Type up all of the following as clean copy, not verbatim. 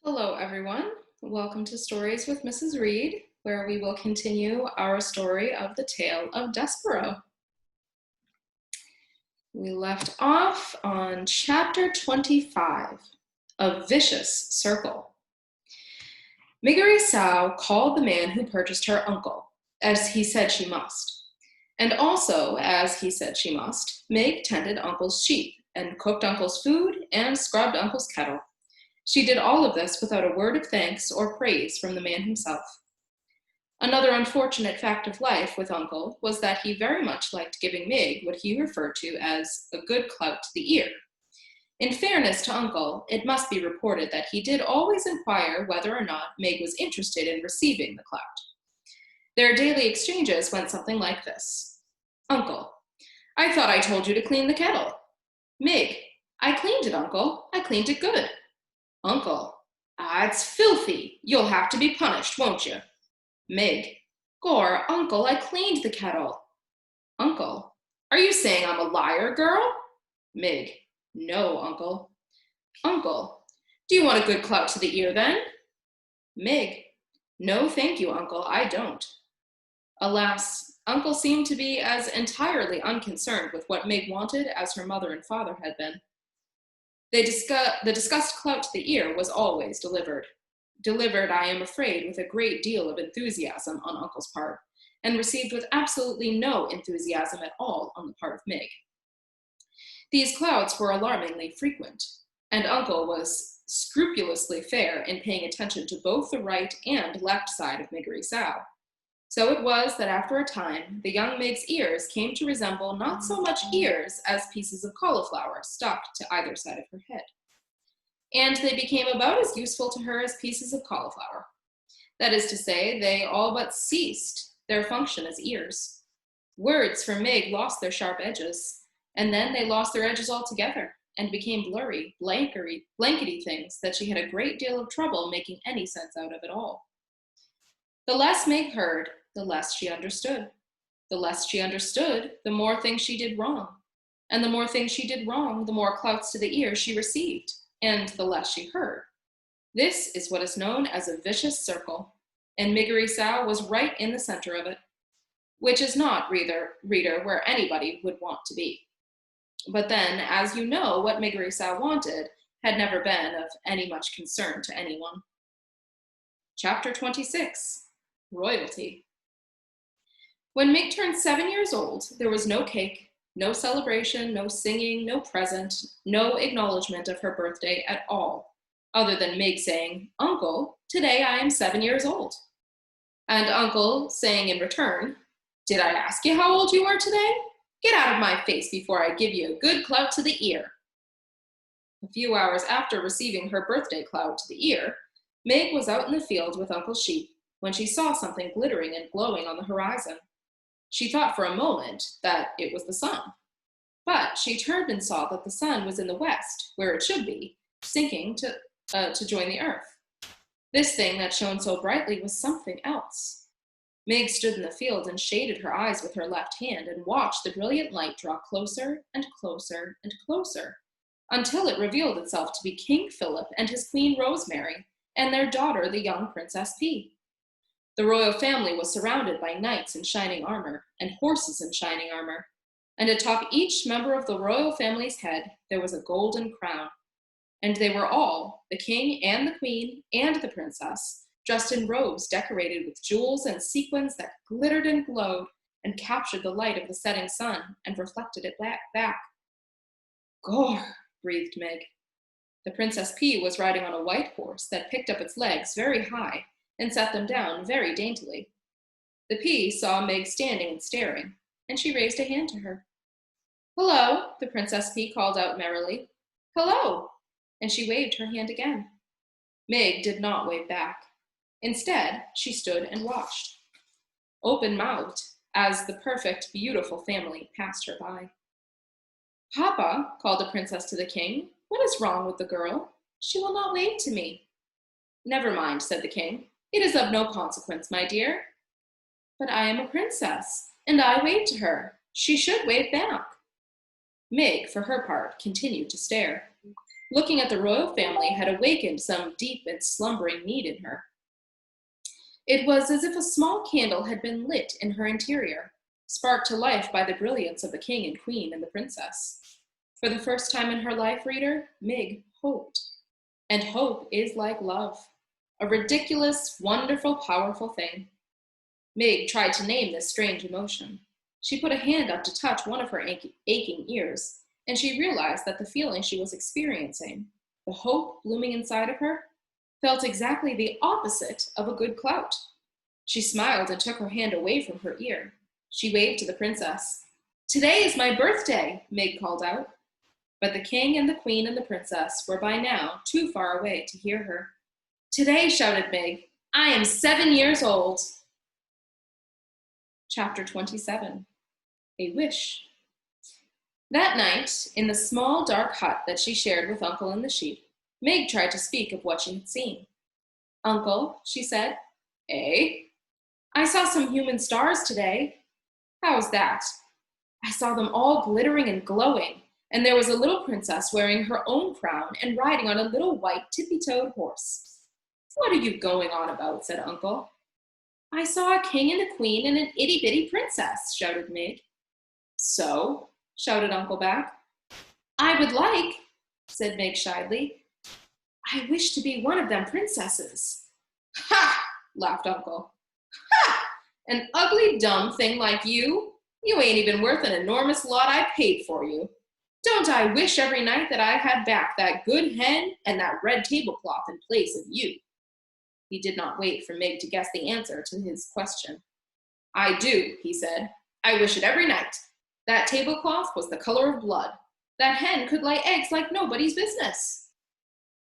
Hello, everyone. Welcome to Stories with Mrs. Reed, where we will continue our story of the tale of Despereaux. We left off on chapter 25, A Vicious Circle. Miggery Sow called the man who purchased her uncle, as he said she must. And also, as he said she must, Meg tended Uncle's sheep, and cooked Uncle's food, and scrubbed Uncle's kettle. She did all of this without a word of thanks or praise from the man himself. Another unfortunate fact of life with Uncle was that he very much liked giving Meg what he referred to as a good clout to the ear. In fairness to Uncle, it must be reported that he did always inquire whether or not Meg was interested in receiving the clout. Their daily exchanges went something like this. Uncle: I thought I told you to clean the kettle. Meg: I cleaned it, Uncle. I cleaned it good. Uncle: Ah, it's filthy. You'll have to be punished, won't you? Meg: Gore, Uncle, I cleaned the kettle. Uncle: Are you saying I'm a liar, girl? Meg: No, Uncle. Uncle: Do you want a good clout to the ear, then? Meg: No, thank you, Uncle, I don't. Alas, Uncle seemed to be as entirely unconcerned with what Meg wanted as her mother and father had been. The discussed clout to the ear was always delivered. Delivered, I am afraid, with a great deal of enthusiasm on Uncle's part, and received with absolutely no enthusiasm at all on the part of Meg. These clouts were alarmingly frequent, and Uncle was scrupulously fair in paying attention to both the right and left side of Miggery Sow. So it was that after a time, the young Meg's ears came to resemble not so much ears as pieces of cauliflower stuck to either side of her head. And they became about as useful to her as pieces of cauliflower. That is to say, they all but ceased their function as ears. Words for Meg lost their sharp edges, and then they lost their edges altogether, and became blurry, blankety things that she had a great deal of trouble making any sense out of at all. The less Meg heard, the less she understood. The less she understood, the more things she did wrong. And the more things she did wrong, the more clouts to the ear she received, and the less she heard. This is what is known as a vicious circle, and Miggery Sow was right in the center of it, which is not, reader, where anybody would want to be. But then, as you know, what Miggery Sow wanted had never been of any much concern to anyone. Chapter 26, Royalty. When Meg turned 7 years old, there was no cake, no celebration, no singing, no present, no acknowledgement of her birthday at all, other than Meg saying, Uncle, today I am 7 years old. And Uncle saying in return, Did I ask you how old you are today? Get out of my face before I give you a good clout to the ear. A few hours after receiving her birthday clout to the ear, Meg was out in the field with Uncle's sheep when she saw something glittering and glowing on the horizon. She thought for a moment that it was the sun, but she turned and saw that the sun was in the west, where it should be, sinking to join the earth. This thing that shone so brightly was something else. Meg stood in the field and shaded her eyes with her left hand and watched the brilliant light draw closer and closer and closer, until it revealed itself to be King Philip and his Queen Rosemary, and their daughter, the young Princess P. The royal family was surrounded by knights in shining armor and horses in shining armor, and atop each member of the royal family's head there was a golden crown. And they were all, the king and the queen and the princess, dressed in robes decorated with jewels and sequins that glittered and glowed and captured the light of the setting sun and reflected it back. Gore, breathed Meg. The Princess P was riding on a white horse that picked up its legs very high and set them down very daintily. The P saw Meg standing and staring, and she raised a hand to her. Hello, the Princess P called out merrily. Hello, and she waved her hand again. Meg did not wave back. Instead, she stood and watched, open-mouthed, as the perfect, beautiful family passed her by. Papa, called the princess to the king, what is wrong with the girl? She will not wave to me. Never mind, said the king. It is of no consequence, my dear. But I am a princess, and I wave to her. She should wave back. Meg, for her part, continued to stare. Looking at the royal family had awakened some deep and slumbering need in her. It was as if a small candle had been lit in her interior, sparked to life by the brilliance of the king and queen and the princess. For the first time in her life, reader, Mig hoped. And hope is like love, a ridiculous, wonderful, powerful thing. Mig tried to name this strange emotion. She put a hand up to touch one of her aching ears, and she realized that the feeling she was experiencing, the hope blooming inside of her, felt exactly the opposite of a good clout. She smiled and took her hand away from her ear. She waved to the princess. "Today is my birthday," Mig called out. But the king and the queen and the princess were by now too far away to hear her. "Today," shouted Mig, "I am 7 years old." Chapter 27. A Wish. That night, in the small dark hut that she shared with Uncle and the sheep, Meg tried to speak of what she had seen. "Uncle," she said. "Eh?" "I saw some human stars today." "How's that?" "I saw them all glittering and glowing, and there was a little princess wearing her own crown and riding on a little white tippy-toed horse." "What are you going on about?" said Uncle. "I saw a king and a queen and an itty-bitty princess," shouted Meg. "So?" shouted Uncle back. "I would like," said Meg shyly. "I wish to be one of them princesses." "Ha!" laughed Uncle. "Ha! An ugly, dumb thing like you? You ain't even worth an enormous lot I paid for you. Don't I wish every night that I had back that good hen and that red tablecloth in place of you?" He did not wait for Meg to guess the answer to his question. "I do," he said. "I wish it every night. That tablecloth was the color of blood. That hen could lay eggs like nobody's business."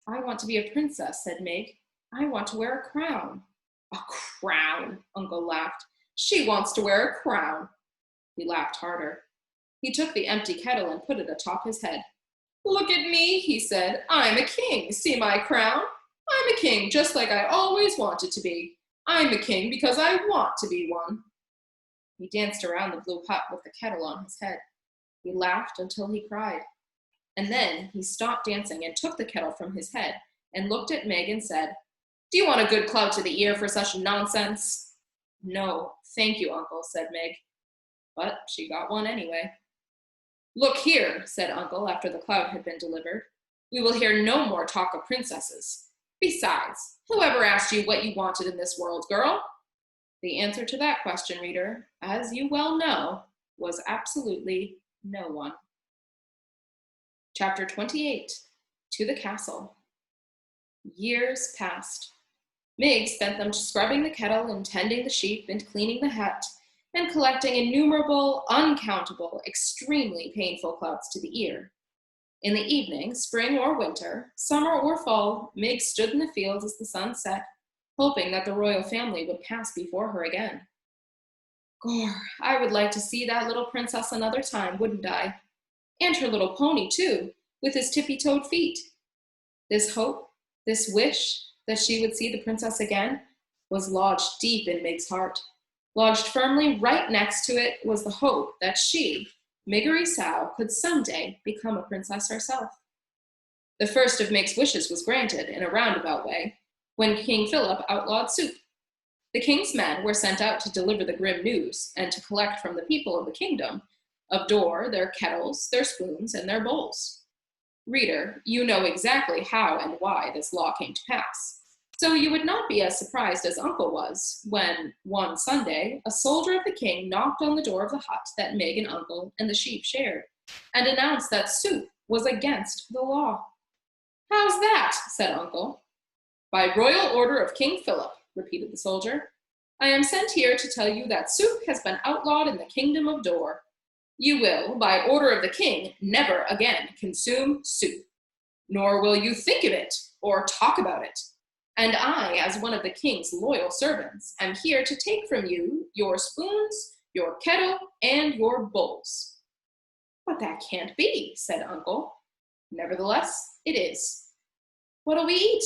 "I want to be a princess," said Meg. "I want to wear a crown." "A crown," Uncle laughed. "She wants to wear a crown." He laughed harder. He took the empty kettle and put it atop his head. "Look at me," he said. "I'm a king. See my crown? I'm a king just like I always wanted to be. I'm a king because I want to be one." He danced around the blue hut with the kettle on his head. He laughed until he cried. And then he stopped dancing and took the kettle from his head and looked at Meg and said, "Do you want a good clout to the ear for such nonsense?" "No, thank you, Uncle," said Meg. But she got one anyway. "Look here," said Uncle after the clout had been delivered. "We will hear no more talk of princesses. Besides, whoever asked you what you wanted in this world, girl?" The answer to that question, reader, as you well know, was absolutely no one. Chapter 28. To the Castle. Years passed. Meg spent them scrubbing the kettle and tending the sheep and cleaning the hut and collecting innumerable, uncountable, extremely painful clouts to the ear. In the evening, spring or winter, summer or fall, Meg stood in the fields as the sun set, hoping that the royal family would pass before her again. "Gor, I would like to see that little princess another time, wouldn't I? And her little pony, too, with his tippy-toed feet." This hope, this wish that she would see the princess again, was lodged deep in Meg's heart. Lodged firmly right next to it was the hope that she, Miggery Sow, could someday become a princess herself. The first of Meg's wishes was granted in a roundabout way, when King Philip outlawed soup. The king's men were sent out to deliver the grim news and to collect from the people of the kingdom of Dor their kettles, their spoons, and their bowls. Reader, you know exactly how and why this law came to pass, so you would not be as surprised as Uncle was when, one Sunday, a soldier of the king knocked on the door of the hut that Meg and Uncle and the sheep shared, and announced that soup was against the law. "How's that?" said Uncle. "By royal order of King Philip," repeated the soldier. "I am sent here to tell you that soup has been outlawed in the kingdom of Dor. You will, by order of the king, never again consume soup, nor will you think of it or talk about it. And I, as one of the king's loyal servants, am here to take from you your spoons, your kettle, and your bowls." "But that can't be," said Uncle. "Nevertheless, it is." "What'll we eat?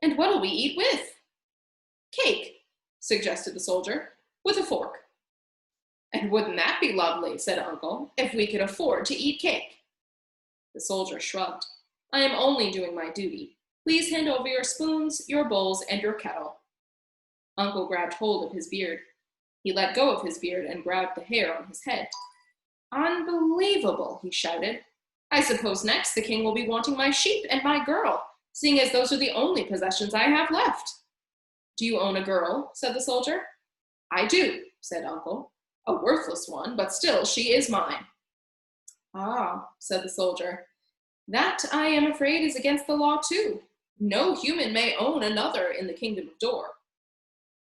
And what'll we eat with?" "Cake," suggested the soldier, "with a fork." "And wouldn't that be lovely," said Uncle, "if we could afford to eat cake?" The soldier shrugged. I am only doing my duty. Please hand over your spoons, your bowls, and your kettle. Uncle grabbed hold of his beard. He let go of his beard and grabbed the hair on his head. Unbelievable, he shouted. I suppose next the king will be wanting my sheep and my girl, seeing as those are the only possessions I have left. Do you own a girl? Said the soldier. I do, said Uncle. A worthless one, but still she is mine. Ah, said the soldier. That, I am afraid, is against the law too. No human may own another in the kingdom of Dor.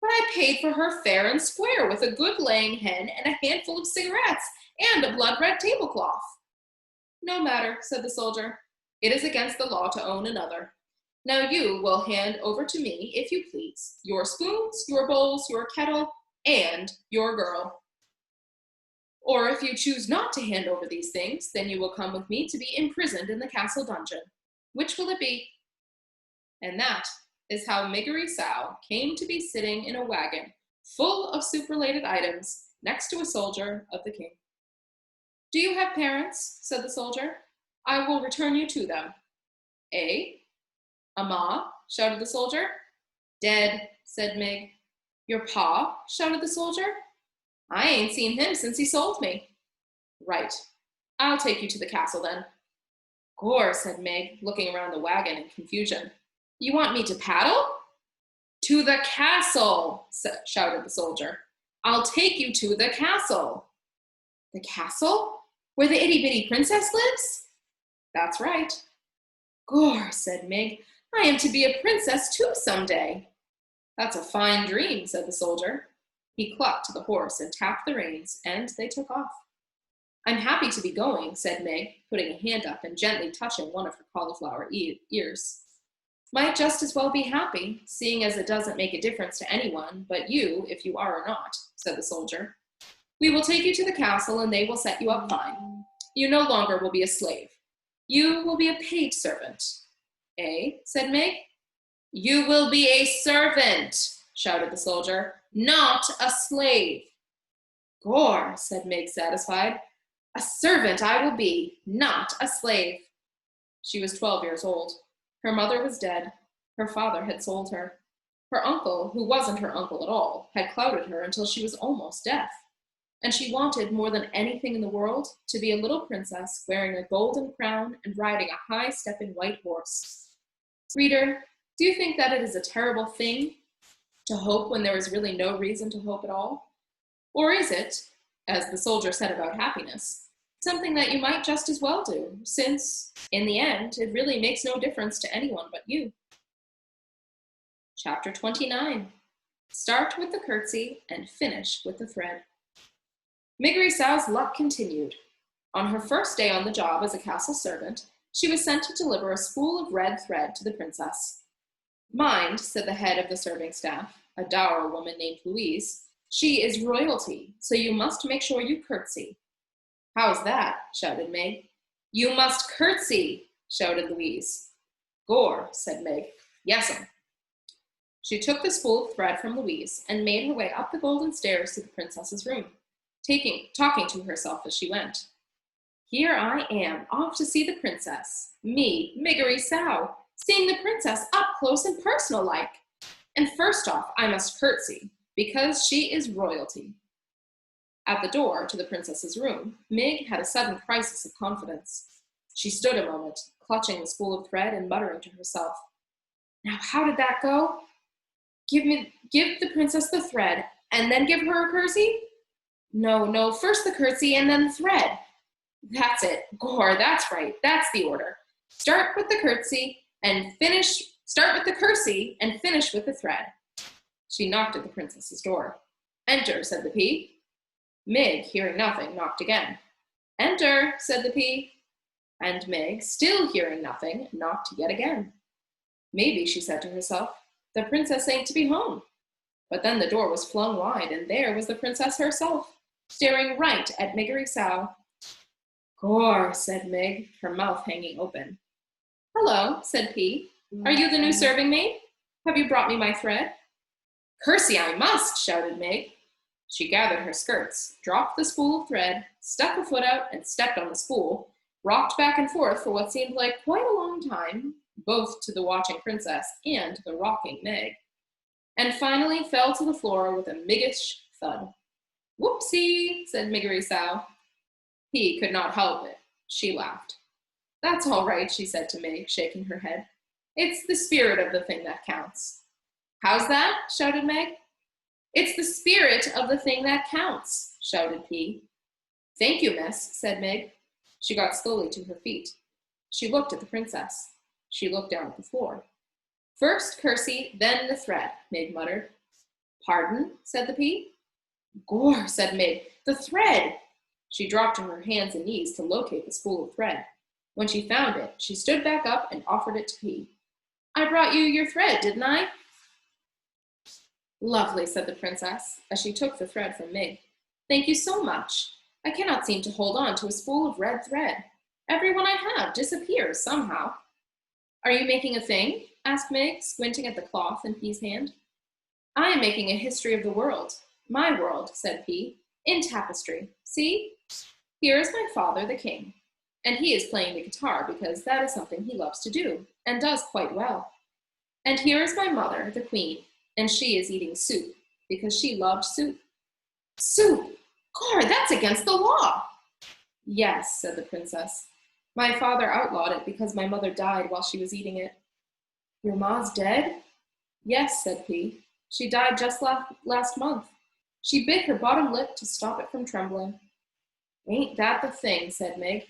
But I paid for her fair and square with a good laying hen and a handful of cigarettes and a blood-red tablecloth. No matter, said the soldier. It is against the law to own another. Now you will hand over to me, if you please, your spoons, your bowls, your kettle, and your girl. Or if you choose not to hand over these things, then you will come with me to be imprisoned in the castle dungeon. Which will it be? And that is how Miggery Sow came to be sitting in a wagon full of soup-related items next to a soldier of the king. Do you have parents? Said the soldier. I will return you to them. Eh? A ma? Shouted the soldier. Dead, said Mig. Your pa? Shouted the soldier. I ain't seen him since he sold me. Right. I'll take you to the castle then. Gore, said Mig, looking around the wagon in confusion. You want me to paddle? To the castle, shouted the soldier. I'll take you to the castle. The castle? Where the itty-bitty princess lives? That's right. Gore, said Mig, I am to be a princess too someday. That's a fine dream, said the soldier. He clucked to the horse and tapped the reins, and they took off. I'm happy to be going, said Meg, putting a hand up and gently touching one of her cauliflower ears. Might just as well be happy, seeing as it doesn't make a difference to anyone but you if you are or not, said the soldier. We will take you to the castle and they will set you up fine. You no longer will be a slave. You will be a paid servant. Eh? Said Meg. You will be a servant, shouted the soldier, not a slave. Gore, said Meg, satisfied. A servant I will be, not a slave. She was 12 years old. Her mother was dead. Her father had sold her. Her uncle, who wasn't her uncle at all, had clouted her until she was almost deaf. And she wanted, more than anything in the world, to be a little princess wearing a golden crown and riding a high-stepping white horse. Reader, do you think that it is a terrible thing to hope when there is really no reason to hope at all? Or is it, as the soldier said about happiness, something that you might just as well do, since, in the end, it really makes no difference to anyone but you? Chapter 29. Start with the curtsy and finish with the thread. Miggery Sow's luck continued. On her first day on the job as a castle servant, she was sent to deliver a spool of red thread to the princess. Mind, said the head of the serving staff, a dour woman named Louise, she is royalty, so you must make sure you curtsy. How's that? Shouted Meg. You must curtsy, shouted Louise. Gore, said Meg. Yes'm. She took the spool of thread from Louise and made her way up the golden stairs to the princess's room, talking to herself as she went. Here I am, off to see the princess. Me, Miggery Sow, seeing the princess up close and personal like. And first off, I must curtsy, because she is royalty. At the door to the princess's room, Mig had a sudden crisis of confidence. She stood a moment, clutching the spool of thread and muttering to herself. Now, how did that go? Give the princess the thread, and then give her a curtsy? No, first the curtsy and then the thread. That's it. Gore, that's right. That's the order. Start with the curtsy and finish with the thread. She knocked at the princess's door. Enter, said the P. Mig, hearing nothing, knocked again. Enter, said the P. And Mig, still hearing nothing, knocked yet again. Maybe, she said to herself, the princess ain't to be home. But then the door was flung wide, and there was the princess herself, staring right at Miggery Sow. Gore, said Mig, her mouth hanging open. Hello, said P. Are you the new serving maid? Have you brought me my thread? Curtsy I must, shouted Mig. She gathered her skirts, dropped the spool of thread, stuck her foot out, and stepped on the spool, rocked back and forth for what seemed like quite a long time, both to the watching princess and to the rocking Meg, and finally fell to the floor with a miggish thud. "Whoopsie," said Miggery Sow. He could not help it. She laughed. "That's all right," she said to Meg, shaking her head. "It's the spirit of the thing that counts." "How's that?" shouted Meg. "It's the spirit of the thing that counts," shouted P. "Thank you, miss," said Meg. She got slowly to her feet. She looked at the princess. She looked down at the floor. "First Kersey, then the thread," Meg muttered. "Pardon?" said the P. "Gore," said Meg, "the thread." She dropped to her hands and knees to locate the spool of thread. When she found it, she stood back up and offered it to P. "I brought you your thread, didn't I?" "Lovely," said the princess, as she took the thread from Meg. "Thank you so much. I cannot seem to hold on to a spool of red thread. Every one I have disappears somehow." "Are you making a thing?" asked Meg, squinting at the cloth in P's hand. "I am making a history of the world. My world," said P, "in tapestry. See? Here is my father, the king, and he is playing the guitar because that is something he loves to do, and does quite well. And here is my mother, the queen, and she is eating soup because she loved soup." "Soup? God, that's against the law." "Yes," said the princess. "My father outlawed it because my mother died while she was eating it." "Your ma's dead?" "Yes," said P. "She died just last month. She bit her bottom lip to stop it from trembling." "Ain't that the thing," said Meg.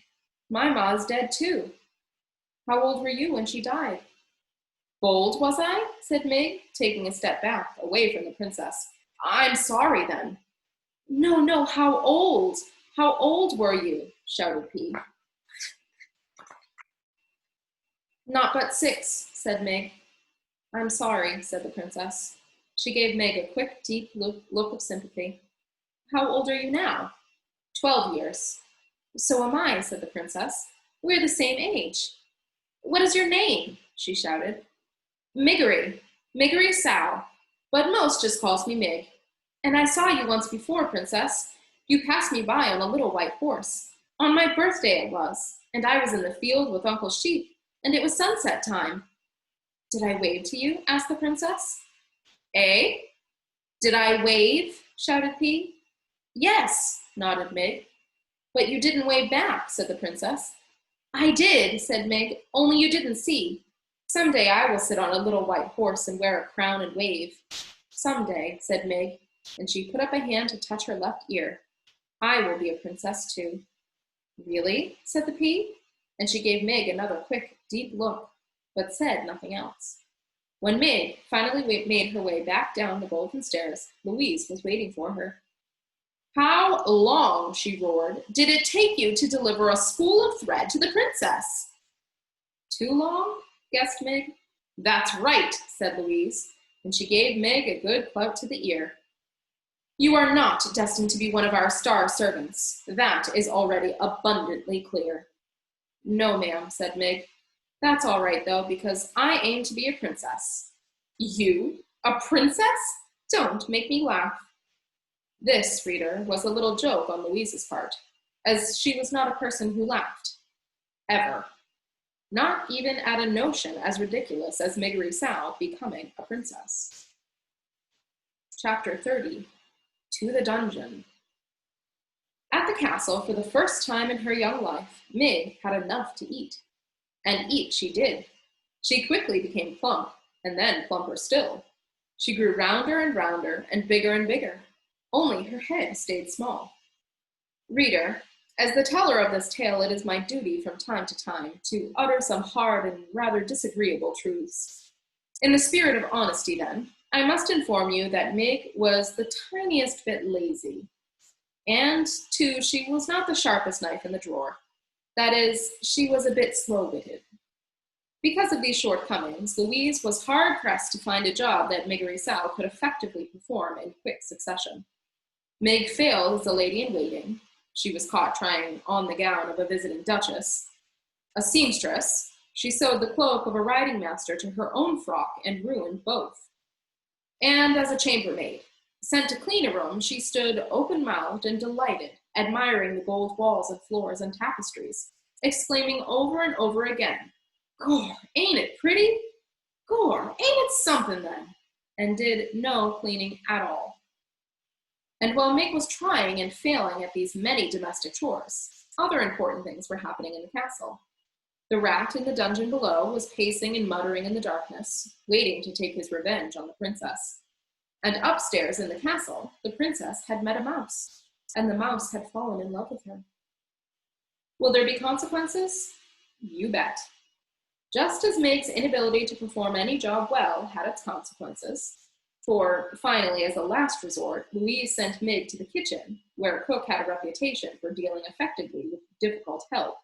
"My ma's dead too." "How old were you when she died?" "Bold, was I?" said Meg, taking a step back, away from the princess. "I'm sorry, then." No, how old? How old were you?" shouted P. "Not but 6, said Meg. "I'm sorry," said the princess. She gave Meg a quick, deep look of sympathy. "How old are you now?" 12 years. "So am I," said the princess. "We're the same age." "What is your name?" she shouted. Miggery Sow, but most just calls me Mig. And I saw you once before, princess. You passed me by on a little white horse. On my birthday it was, and I was in the field with Uncle Sheep, and it was sunset time." "Did I wave to you?" asked the princess. "Eh? Did I wave?" shouted P. "Yes," nodded Mig. "But you didn't wave back," said the princess. "I did," said Mig, "only you didn't see. Someday I will sit on a little white horse and wear a crown and wave." "Someday," said Mig, and she put up a hand to touch her left ear. "I will be a princess too." "Really?" said the P, and she gave Mig another quick, deep look, but said nothing else. When Mig finally made her way back down the golden stairs, Louise was waiting for her. "How long," she roared, "did it take you to deliver a spool of thread to the princess?" "Too long?" guessed Mig. "That's right," said Louise, and she gave Mig a good clout to the ear. "You are not destined to be one of our star servants. That is already abundantly clear." "No, ma'am," said Mig. "That's all right, though, because I aim to be a princess." "You? A princess? Don't make me laugh." This, reader, was a little joke on Louise's part, as she was not a person who laughed. Ever. Not even at a notion as ridiculous as Miggery Sow becoming a princess. Chapter 30. To the Dungeon. At the castle, for the first time in her young life, Mig had enough to eat. And eat she did. She quickly became plump, and then plumper still. She grew rounder and bigger, only her head stayed small. Reader, as the teller of this tale, it is my duty from time to time to utter some hard and rather disagreeable truths. In the spirit of honesty, then, I must inform you that Mig was the tiniest bit lazy. And, too, she was not the sharpest knife in the drawer. That is, she was a bit slow-witted. Because of these shortcomings, Louise was hard-pressed to find a job that Miggery Sow could effectively perform in quick succession. Mig failed as a lady-in-waiting. She was caught trying on the gown of a visiting duchess. A seamstress, she sewed the cloak of a riding master to her own frock and ruined both. And as a chambermaid, sent to clean a room, she stood open-mouthed and delighted, admiring the gold walls and floors and tapestries, exclaiming over and over again, "Gore, ain't it pretty? Gore, ain't it something then?" and did no cleaning at all. And while Mig was trying and failing at these many domestic chores, other important things were happening in the castle. The rat in the dungeon below was pacing and muttering in the darkness, waiting to take his revenge on the princess. And upstairs in the castle, the princess had met a mouse, and the mouse had fallen in love with her. Will there be consequences? You bet. Just as Meg's inability to perform any job well had its consequences, for finally, as a last resort, Louise sent Meg to the kitchen, where Cook had a reputation for dealing effectively with difficult help.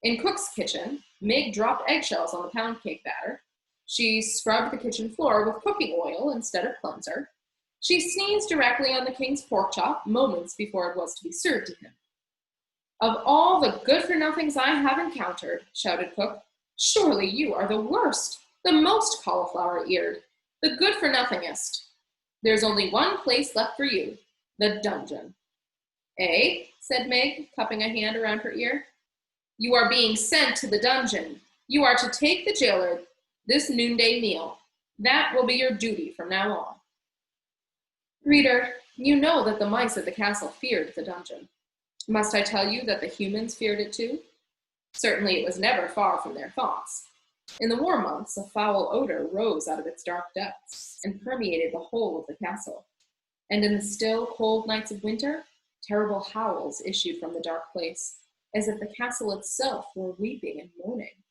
In Cook's kitchen, Meg dropped eggshells on the pound cake batter. She scrubbed the kitchen floor with cooking oil instead of cleanser. She sneezed directly on the king's pork chop moments before it was to be served to him. "Of all the good-for-nothings I have encountered," shouted Cook, "surely you are the worst, the most cauliflower-eared, the good-for-nothingest. There's only one place left for you, the dungeon." "Eh?" said Meg, cupping a hand around her ear. "You are being sent to the dungeon. You are to take the jailer this noonday meal. That will be your duty from now on." Reader, you know that the mice at the castle feared the dungeon. Must I tell you that the humans feared it too? Certainly it was never far from their thoughts. In the warm months, a foul odor rose out of its dark depths and permeated the whole of the castle. And in the still, cold nights of winter, terrible howls issued from the dark place, as if the castle itself were weeping and moaning.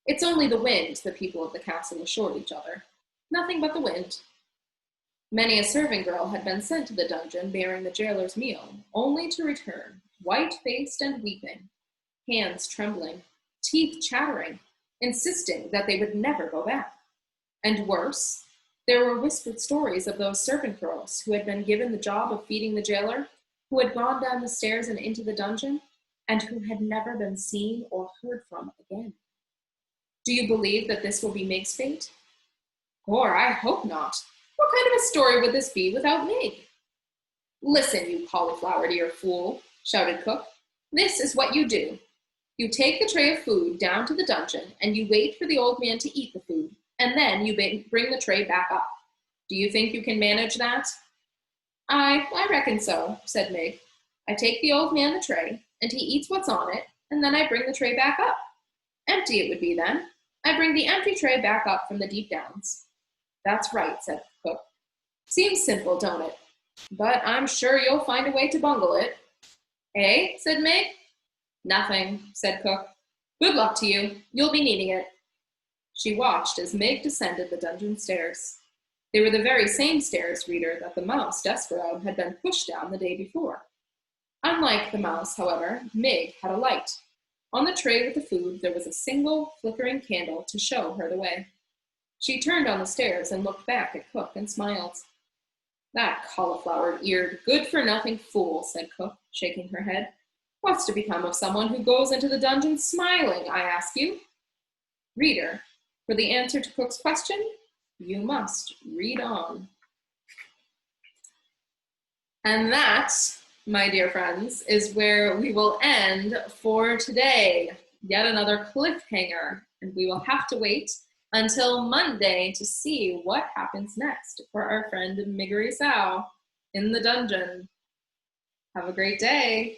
"It's only the wind," the people of the castle assured each other. "Nothing but the wind." Many a serving girl had been sent to the dungeon bearing the jailer's meal, only to return, white-faced and weeping, hands trembling, teeth chattering, insisting that they would never go back. And worse, there were whispered stories of those servant girls who had been given the job of feeding the jailer, who had gone down the stairs and into the dungeon, and who had never been seen or heard from again. Do you believe that this will be Meg's fate? Or I hope not. What kind of a story would this be without Meg? "Listen, you cauliflower-eared fool," shouted Cook. "This is what you do. You take the tray of food down to the dungeon, and you wait for the old man to eat the food, and then you bring the tray back up. Do you think you can manage that?" I reckon so," said Meg. "I take the old man the tray, and he eats what's on it, and then I bring the tray back up. Empty it would be then. I bring the empty tray back up from the deep downs." "That's right," said Cook. "Seems simple, don't it? But I'm sure you'll find a way to bungle it." "Eh?" said Meg. "Nothing," said Cook. "Good luck to you. You'll be needing it." She watched as Meg descended the dungeon stairs. They were the very same stairs, reader, that the mouse, Despereaux, had been pushed down the day before. Unlike the mouse, however, Meg had a light. On the tray with the food, there was a single flickering candle to show her the way. She turned on the stairs and looked back at Cook and smiled. "That cauliflower-eared, good-for-nothing fool," said Cook, shaking her head. "What's to become of someone who goes into the dungeon smiling, I ask you?" Reader, for the answer to Cook's question, you must read on. And that, my dear friends, is where we will end for today. Yet another cliffhanger, and we will have to wait until Monday to see what happens next for our friend Miggery Sow in the dungeon. Have a great day.